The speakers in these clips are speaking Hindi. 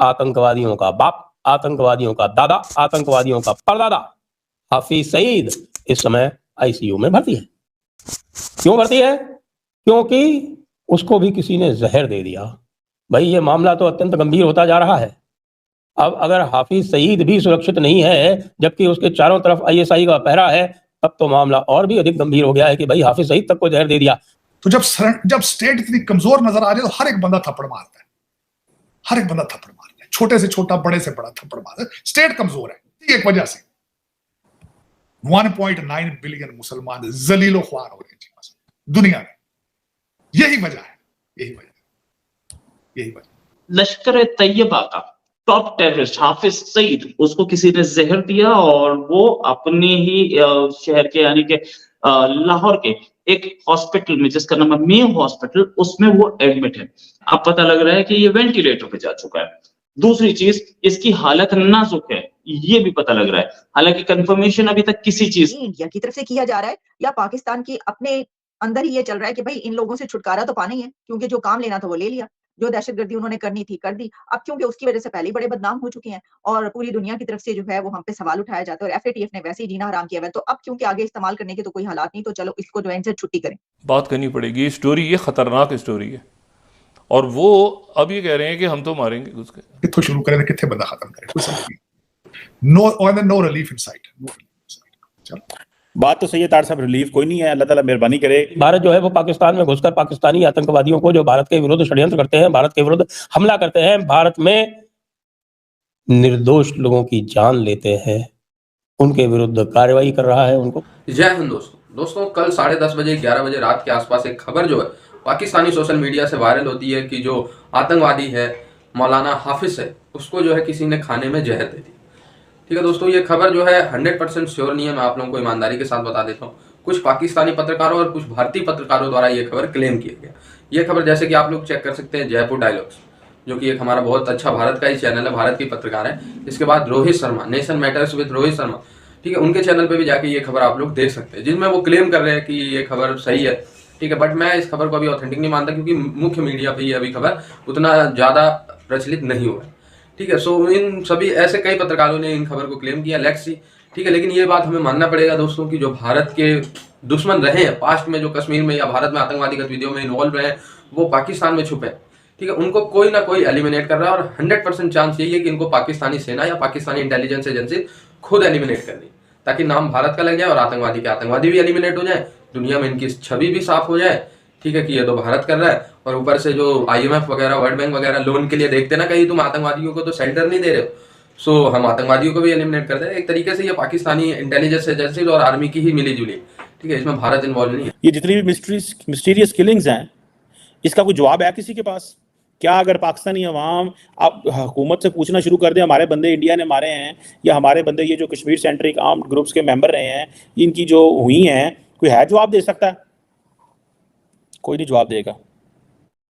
आतंकवादियों का बाप, आतंकवादियों का दादा, आतंकवादियों का परदादा हाफिज सईद इस समय आईसीयू में भर्ती है। क्यों भर्ती है? क्योंकि उसको भी किसी ने जहर दे दिया। भाई ये मामला तो अत्यंत गंभीर होता जा रहा है। अब अगर हाफिज सईद भी सुरक्षित नहीं है जबकि उसके चारों तरफ आईएसआई का पहरा है, तब तो मामला और भी अधिक गंभीर हो गया है कि भाई हाफिज सईद तक को जहर दे दिया। तो जब स्टेट इतनी कमजोर नजर आ रही है तो हर एक बंदा थप्पड़ मारता है, हर एक बंदा थप्पड़ मारता है, छोटे से छोटा बड़े से बड़ा थप्पड़ मारता है। स्टेट कमजोर है, एक वजह से 1.9 बिलियन मुसलमान जलीलो ख्वार हो रहे हैं दुनिया में। यही वजह है, यही वजह। लश्कर तैयबा का टॉप टेररिस्ट हाफिज सईद, उसको किसी ने जहर दिया और वो अपने ही शहर के यानी कि लाहौर के एक हॉस्पिटल में, जिसका नाम है मेयो हॉस्पिटल, उसमें वो एडमिट है। अब पता लग रहा है कि ये वेंटिलेटर पे जा चुका है। दूसरी चीज, इसकी हालत नाजुक है, ये भी पता लग रहा है। हालांकि कंफर्मेशन अभी तक किसी चीज इंडिया की तरफ से किया जा रहा है या पाकिस्तान की अपने अंदर ही ये चल रहा है कि भाई इन लोगों से छुटकारा तो पाना ही है, क्योंकि जो काम लेना था वो ले लिया, जो दहशतगर्दी उन्होंने करनी थी कर दी। अब क्योंकि उसकी वजह से पहले ही बड़े बदनाम हो चुके हैं और पूरी दुनिया की तरफ से जो है वो हम पे सवाल उठाया जाता है और एफएटीएफ ने वैसे ही जीना हराम किया हुआ है, तो अब क्योंकि आगे इस्तेमाल करने के तो कोई हालात नहीं, तो चलो इसको जो है इनसे छुट्टी करें। बात करनी पड़ेगी। ये स्टोरी, ये खतरनाक स्टोरी है और वो अब ये कह रहे हैं कि हम तो मारेंगे उसके। कित्थों शुरू करें, कित्थे बंदा खत्म करें, कोई समझ नहीं। No relief in sight. चलो बात तो सही है तार साहब, रिलीफ कोई नहीं है, अल्लाह ताला मेहरबानी करे। भारत जो है वो पाकिस्तान में घुसकर पाकिस्तानी आतंकवादियों को जो भारत के विरुद्ध षड्यंत्र करते हैं, भारत के विरुद्ध हमला करते हैं, भारत में निर्दोष लोगों की जान लेते हैं, उनके विरुद्ध कार्रवाई कर रहा है उनको। जय हिंद दोस्तों, कल 10:30 बजे 11 बजे रात के आसपास एक खबर जो है पाकिस्तानी सोशल मीडिया से वायरल होती है कि जो आतंकवादी है मौलाना हाफिज है, उसको जो है किसी ने खाने में जहर दे दी। ठीक है दोस्तों, ये खबर जो है 100% श्योर नहीं है, मैं आप लोगों को ईमानदारी के साथ बता देता हूँ। कुछ पाकिस्तानी पत्रकारों और कुछ भारतीय पत्रकारों द्वारा ये खबर क्लेम किया गया। ये खबर जैसे कि आप लोग चेक कर सकते हैं जयपुर डायलॉग्स, जो कि एक हमारा बहुत अच्छा भारत का ही चैनल है, भारत के पत्रकार है। इसके बाद Rohit Sharma, nation matters with Rohit Sharma, ठीक है, उनके चैनल पे भी जाके ये खबर आप लोग देख सकते हैं, जिसमें वो क्लेम कर रहे हैं कि ये खबर सही है। ठीक है, बट मैं इस खबर को अभी ऑथेंटिक नहीं मानता, क्योंकि मुख्य मीडिया पे ये अभी खबर उतना ज़्यादा प्रचलित नहीं हुआ है। ठीक है, सो इन सभी ऐसे कई पत्रकारों ने इन खबर को क्लेम किया, लेट्स सी। ठीक है, लेकिन ये बात हमें मानना पड़ेगा दोस्तों कि जो भारत के दुश्मन रहे हैं पास्ट में, जो कश्मीर में या भारत में आतंकवादी गतिविधियों में इन्वॉल्व रहे हैं, वो पाकिस्तान में छुपे। ठीक है, उनको कोई ना कोई एलिमिनेट कर रहा है और 100% चांस यही है कि इनको पाकिस्तानी सेना या पाकिस्तानी इंटेलिजेंस एजेंसी खुद एलिमिनेट कर दी, ताकि नाम भारत का लग जाए और आतंकवादी के आतंकवादी भी एलिमिनेट हो जाए, दुनिया में इनकी छवि भी साफ हो जाए। ठीक है, कि ये तो भारत कर रहा है और ऊपर से जो IMF वगैरह, वर्ल्ड बैंक वगैरह लोन के लिए देखते ना, कहीं तुम आतंकवादियों को तो शेल्टर नहीं दे रहे हो, सो हम आतंकवादियों को भी एलिमिनेट कर दे। एक तरीके से ये पाकिस्तानी इंटेलिजेंस एजेंसी और आर्मी की ही मिली जुली। ठीक है, इसमें भारत इन्वॉल्व नहीं है। ये जितनी भी मिस्टीरियस किलिंग्स हैं, इसका कोई जवाब है किसी के पास? क्या अगर पाकिस्तानी अवाम अब हुकूमत से पूछना शुरू कर दे हमारे बंदे इंडिया ने मारे हैं, या हमारे बंदे ये जो कश्मीर सेंट्रिक आर्म्ड ग्रुप्स के मेंबर रहे हैं, इनकी जो हुई हैं, कोई है जवाब दे सकता है? कोई नहीं जवाब देगा।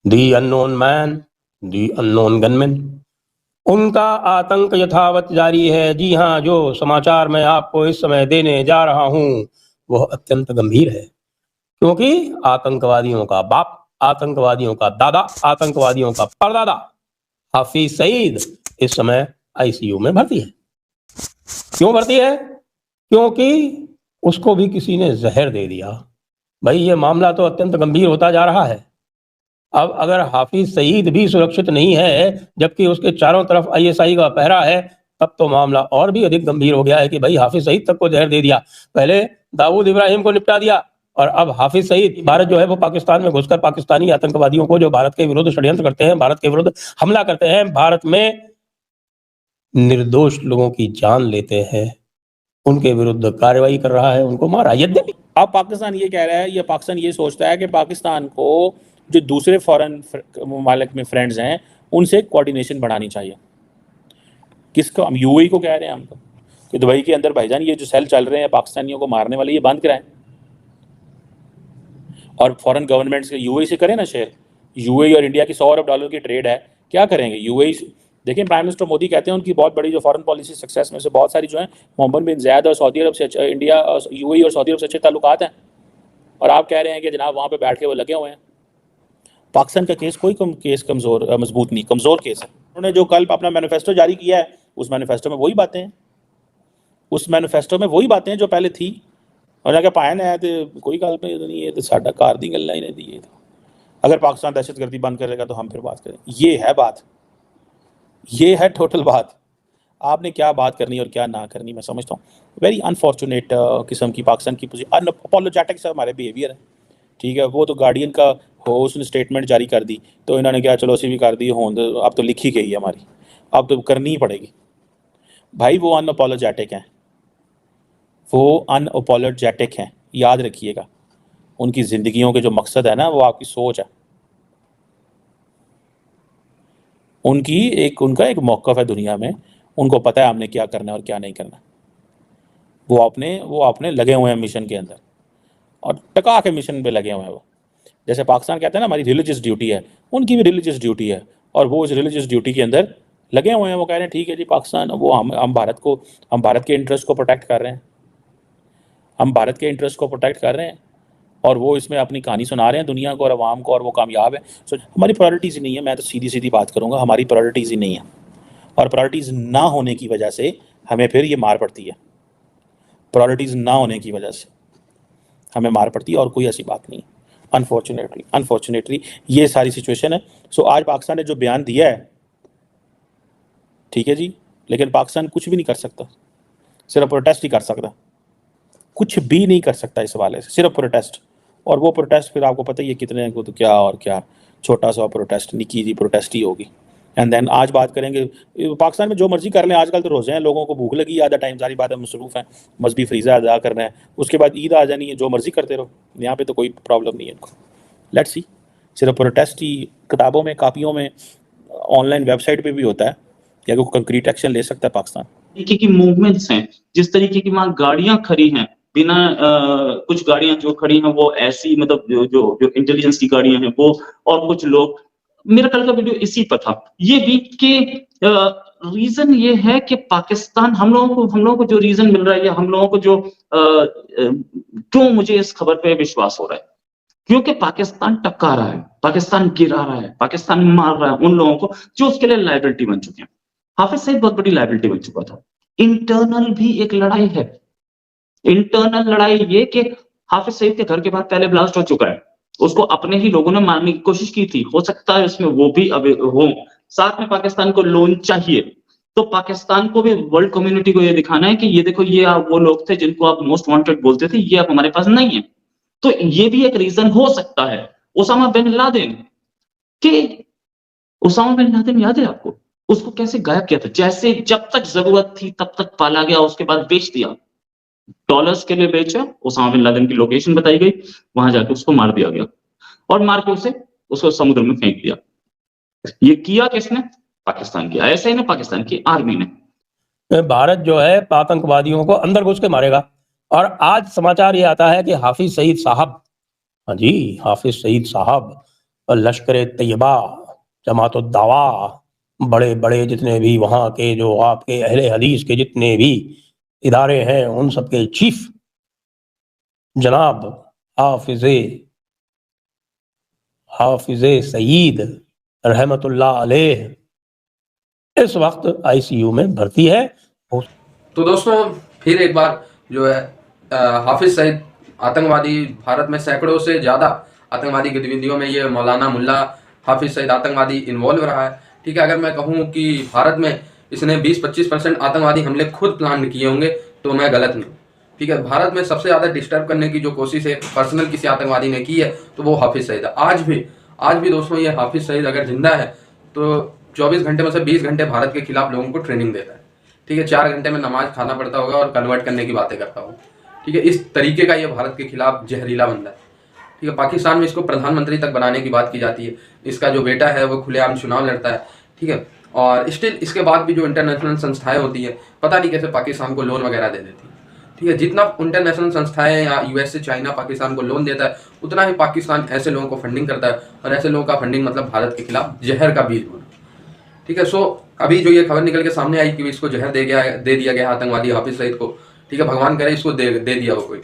The unknown man, the unknown gunman, उनका आतंक यथावत जारी है। जी हाँ, जो समाचार मैं आपको इस समय देने जा रहा हूँ वह अत्यंत गंभीर है, क्योंकि आतंकवादियों का बाप, आतंकवादियों का दादा, आतंकवादियों का परदादा हाफिज सईद इस समय आईसीयू में भर्ती है। क्यों भर्ती है? क्योंकि उसको भी किसी ने जहर दे दिया। भाई ये मामला तो अत्यंत गंभीर होता जा रहा है। अब अगर हाफिज सईद भी सुरक्षित नहीं है जबकि उसके चारों तरफ आईएसआई का पहरा है, तब तो मामला और भी अधिक गंभीर हो गया है कि भाई हाफिज सईद तक को जहर दे दिया। पहले दाऊद इब्राहिम को निपटा दिया और अब हाफिज सईद। भारत जो है वो पाकिस्तान में घुसकर पाकिस्तानी आतंकवादियों को जो भारत के विरुद्ध षड्यंत्र करते हैं, भारत के विरुद्ध हमला करते हैं, भारत में निर्दोष लोगों की जान लेते हैं, उनके विरुद्ध कार्रवाई कर रहा है, उनको मारा। यद्यपि अब पाकिस्तान ये कह रहा है, या पाकिस्तान ये सोचता है कि पाकिस्तान को जो दूसरे फॉरेन ममालिक में फ्रेंड्स हैं उनसे कोऑर्डिनेशन बढ़ानी चाहिए। किसको? हम यूएई को कह रहे हैं हम तो, कि दुबई के अंदर भाईजान ये जो सेल चल रहे हैं पाकिस्तानियों को मारने वाले, ये बंद कराएं और फॉरेन गवर्नमेंट्स के यूएई से करें ना शेयर। यूएई और इंडिया की $100 अरब की ट्रेड है, क्या करेंगे यूएई? देखें प्राइम मिनिस्टर मोदी कहते हैं उनकी बहुत बड़ी जो फॉरेन पॉलिसी सक्सेस में से बहुत सारी जो है मोहम्मद बिन जायद और सऊदी अरब से, इंडिया और यूएई और सऊदी अरब से अच्छे ताल्लुकात हैं, और आप कह रहे हैं कि जनाब वहाँ पे बैठ के वो लगे हुए हैं। पाकिस्तान का केस कोई केस कमज़ोर मजबूत नहीं, कमज़ोर केस है। उन्होंने जो कल अपना मैनिफेस्टो जारी किया है, उस मैनिफेस्टो में वही बातें हैं, उस मैनिफेस्टो में वही बातें हैं जो पहले थी। और अगर पायन है तो कोई गल नहीं है, तो साडा कार दी गल्लां ही ने दी है। अगर पाकिस्तान दहशतगर्दी बंद करेगा तो हम फिर बात करें। ये है बात, ये है टोटल बात। आपने क्या बात करनी और क्या ना करनी, मैं समझता हूँ वेरी अनफॉर्चुनेट किस्म की पाकिस्तान की पोजीशन, अनअपोलोजेटिक से हमारे बिहेवियर है। ठीक है, वो तो गार्डियन का हो, उसने स्टेटमेंट जारी कर दी तो इन्होंने क्या, चलो असी भी कर दी, हों अब तो लिखी गई है हमारी, अब तो करनी ही पड़ेगी। भाई वो अनअपोलोजेटिक हैं, वो अनअपोलोजेटिक हैं, याद रखिएगा। उनकी ज़िंदगियों के जो मकसद है ना, वो आपकी सोच है, उनका एक मौक़िफ़ है दुनिया में। उनको पता है हमने क्या करना है और क्या नहीं करना। वो अपने लगे हुए हैं मिशन के अंदर, और टका के मिशन पे लगे हुए हैं वो। जैसे पाकिस्तान कहता है ना हमारी रिलीजियस ड्यूटी है, उनकी भी रिलीजियस ड्यूटी है, और वो इस रिलीजियस ड्यूटी के अंदर लगे हुए हैं। वो कह रहे हैं ठीक है जी, पाकिस्तान, वो हम भारत के इंटरेस्ट को प्रोटेक्ट कर रहे हैं, हम भारत के इंटरेस्ट को प्रोटेक्ट कर रहे हैं, और वो इसमें अपनी कहानी सुना रहे हैं दुनिया को और अवाम को, और वो कामयाब है। सो हमारी प्रायोरिटीज़ ही नहीं है। मैं तो सीधी सीधी बात करूँगा, हमारी प्रायोरिटीज़ ही नहीं है, और प्रायोरिटीज़ ना होने की वजह से हमें फिर ये मार पड़ती है। प्रायोरिटीज़ ना होने की वजह से हमें मार पड़ती है, और कोई ऐसी बात नहीं। अनफॉर्चुनेटली ये सारी सिचुएशन है। सो आज पाकिस्तान ने जो बयान दिया है, ठीक है जी, लेकिन पाकिस्तान कुछ भी नहीं कर सकता, सिर्फ प्रोटेस्ट ही कर सकता, कुछ भी नहीं कर सकता इस हवाले से, सिर्फ प्रोटेस्ट। और वो प्रोटेस्ट फिर आपको पता ही है कितने हैं, तो क्या और क्या, छोटा सा प्रोटेस्ट, निकी जी प्रोटेस्ट ही होगी। एंड देन आज बात करेंगे, पाकिस्तान में जो मर्जी कर लें, आजकल तो रोज़े हैं, लोगों को भूख लगी आधा टाइम, सारी बातें मसरूफ़ हैं, मजहबी फ्रीज़ा अदा करना है, उसके बाद ईद आ जानी है, जो मर्जी करते रहो, यहाँ पे तो कोई प्रॉब्लम नहीं है इनको। लेट्स सी, सिर्फ प्रोटेस्ट ही किताबों में, कापियों में, ऑनलाइन वेबसाइट पे भी होता है, या कोई कंक्रीट एक्शन ले सकता है पाकिस्तान। तरीके की मूवमेंट्स हैं, जिस तरीके की वहाँ गाड़ियां खड़ी हैं, बिना कुछ गाड़ियां जो खड़ी हैं वो ऐसी, मतलब जो इंटेलिजेंस की गाड़ियां हैं वो, और कुछ लोग, मेरा कल का वीडियो इसी पर था। ये भी कि रीजन ये है कि पाकिस्तान, हम लोगों को जो रीजन मिल रहा है, या हम लोगों को जो क्यों मुझे इस खबर पे विश्वास हो रहा है, क्योंकि पाकिस्तान टपका रहा है, पाकिस्तान गिरा रहा है, पाकिस्तान मार रहा है उन लोगों को जो उसके लिए लायबिलिटी बन चुके हैं। हाफिज सईद बहुत बड़ी लायबिलिटी बन चुका था। इंटरनल भी एक लड़ाई है, इंटरनल लड़ाई ये कि हाफिज सईद के घर के बाद पहले ब्लास्ट हो चुका है, उसको अपने ही लोगों ने मारने की कोशिश की थी, हो सकता है उसमें वो भी अब हो। साथ में पाकिस्तान को लोन चाहिए, तो पाकिस्तान को भी, वर्ल्ड कम्युनिटी को ये दिखाना है कि ये देखो, ये वो लोग थे जिनको आप मोस्ट वांटेड बोलते थे, ये अब हमारे पास नहीं है। तो ये भी एक रीजन हो सकता है। उसामा बिन लादेन याद है आपको, उसको कैसे गायब किया था, जैसे जब तक जरूरत थी तब तक पाला गया, उसके बाद बेच दिया, डॉलर्स के लिए बेचा, उसामा बिन लादेन की लोकेशन बताई गई, वहां जाके उसको मार दिया गया, और मार के उसको समुद्र में फेंक दिया। ये किया किसने? पाकिस्तान किया। ऐसे ही ना, पाकिस्तान की आर्मी ने। भारत जो है आतंकवादियों को अंदर घुस के मारेगा। और आज समाचार ये आता है कि हाफिज सईद साहब, हाँ जी, हाफिज सईद साहब, लश्कर तैयबा, जमात उद दावा, बड़े बड़े जितने भी वहाँ के जो आपके अहले हदीस के जितने भी इदारे हैं, उन सबके चीफ जनाब हाफिज सईद रहमतुल्लाह अलैह इस वक्त आईसीयू में भर्ती है। तो दोस्तों फिर एक बार जो है हाफिज सईद आतंकवादी, भारत में सैकड़ों से ज़्यादा आतंकवादी गतिविधियों में ये मौलाना मुल्ला हाफिज सईद आतंकवादी इन्वॉल्व रहा है। ठीक है, अगर मैं कहूँ कि भारत में इसने 20-25% आतंकवादी हमले खुद प्लान किए होंगे तो मैं गलत नहीं। ठीक है, भारत में सबसे ज़्यादा डिस्टर्ब करने की जो कोशिश है पर्सनल किसी आतंकवादी ने की है तो वो हाफिज सईद है। आज भी दोस्तों ये हाफिज सईद अगर जिंदा है तो 24 घंटे में से 20 घंटे भारत के खिलाफ लोगों को ट्रेनिंग देता है। ठीक है, 4 घंटे में नमाज खाना पड़ता होगा और कन्वर्ट करने की बातें करता होगा। ठीक है, इस तरीके का ये भारत के खिलाफ जहरीला बंदा है। ठीक है, पाकिस्तान में इसको प्रधानमंत्री तक बनाने की बात की जाती है। इसका जो बेटा है वो खुलेआम चुनाव लड़ता है। ठीक है, और स्टिल इसके बाद भी जो इंटरनेशनल संस्थाएं होती है, पता नहीं कैसे पाकिस्तान को लोन वगैरह दे देती है। ठीक है, जितना इंटरनेशनल संस्थाएं या यूएस से चाइना पाकिस्तान को लोन देता है, उतना ही पाकिस्तान ऐसे लोगों को फंडिंग करता है, और ऐसे लोगों का फंडिंग मतलब भारत के खिलाफ जहर का बीज बोना। ठीक है, सो अभी जो ये खबर निकल के सामने आई कि इसको जहर दे दिया गया आतंकवादी हाफिज सईद को। ठीक है, भगवान करे इसको दे दिया हो कोई।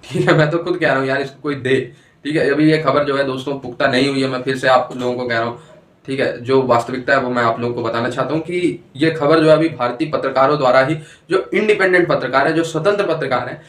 ठीक है, मैं तो खुद कह रहा हूँ यार, इसको कोई दे। ठीक है, अभी ये खबर जो है दोस्तों पुख्ता नहीं हुई है, मैं फिर से आप लोगों को कह रहा हूँ ठीक है, जो वास्तविकता है वो मैं आप लोगों को बताना चाहता हूँ कि ये खबर जो है अभी भारतीय पत्रकारों द्वारा ही, जो इंडिपेंडेंट पत्रकार है, जो स्वतंत्र पत्रकार है,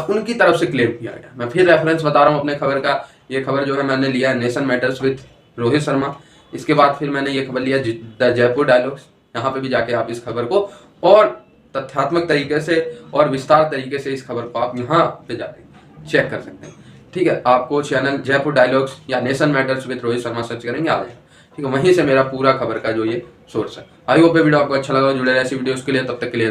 उनकी तरफ से क्लेम किया गया। मैं फिर रेफरेंस बता रहा हूँ अपने खबर का। ये खबर जो है मैंने लिया है nation matters with Rohit Sharma. इसके बाद फिर मैंने ये खबर लिया द जयपुर डायलॉग्स। यहाँ पे भी जाके आप इस खबर को और तथ्यात्मक तरीके से और विस्तार तरीके से इस खबर को आप यहाँ पे जाके चेक कर सकते हैं। ठीक है, आपको चैनल जयपुर डायलॉग्स या nation matters with Rohit Sharma search करेंगे, आ जाएगा। ठीक है, वहीं से मेरा पूरा खबर का जो ये सोर्स है। आई होप ये वीडियो आपको अच्छा लगा, जुड़े रहे ऐसी वीडियोस के लिए। तब तक के लिए